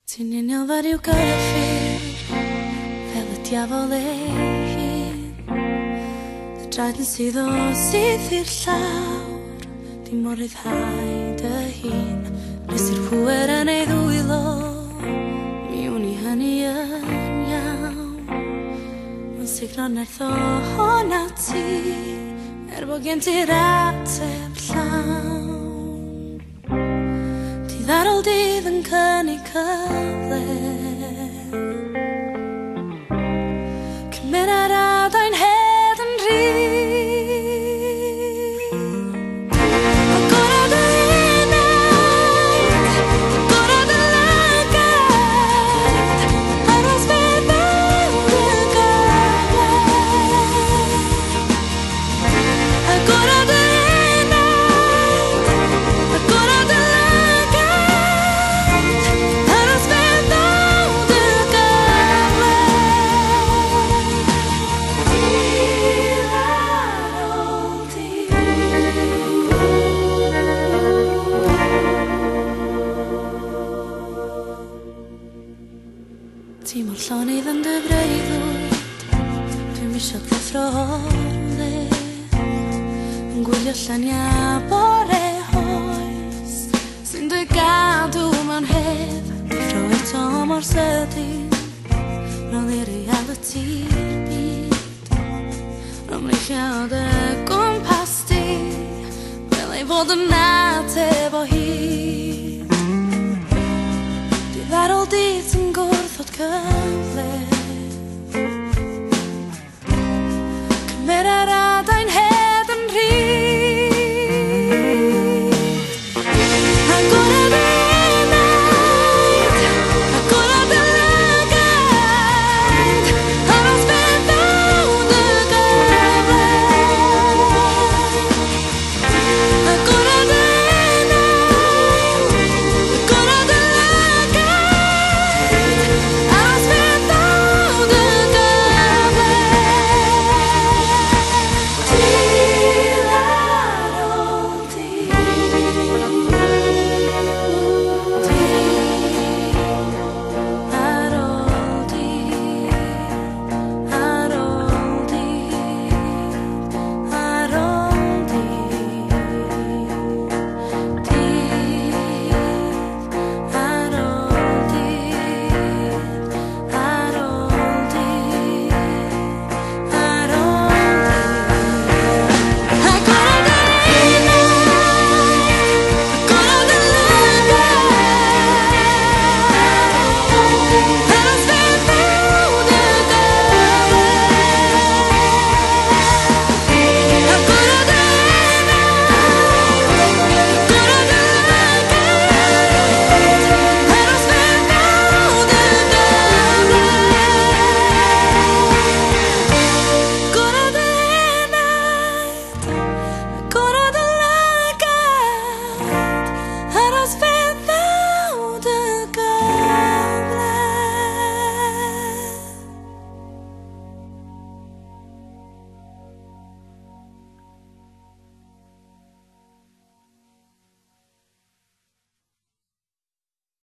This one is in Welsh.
Ti'n uniol fe rhyw gyffur, fel y diafol ei hun. Dy draed yn suddo syth i'r llawr, dim mor rhyddhau dy hun. Nes i'r pwer yn ei ddwylo, mi wn i hynny yn iawn. Mae'n sugno'r nerth ohona ti, bod gen ti'r ateb llawn. Dydd Ar Ol Dydd yn cynnig cyfle, Cymera'r adain hed yn rhyw. Agorad y uned, agorad y lygad, aros fe fawr y gyfle. Agorad y uned, agorad y lygad, aros fe fawr y gyfle. Dydd Ar Ol Dydd. Ti mor llonydd yn dy breuddwyd, dwi'n misio gyffro holi. Yn gwylio lluniau bore hoes, sy'n dy gadw mewn hedd. Gyffro eto mor sydyn, roedd i realiti'r byd. Romreichiad y gwmpas di, fel ei fod yn ateb o hyd. Dydd Ar Ol Dydd sy'n gwrthod cyfle,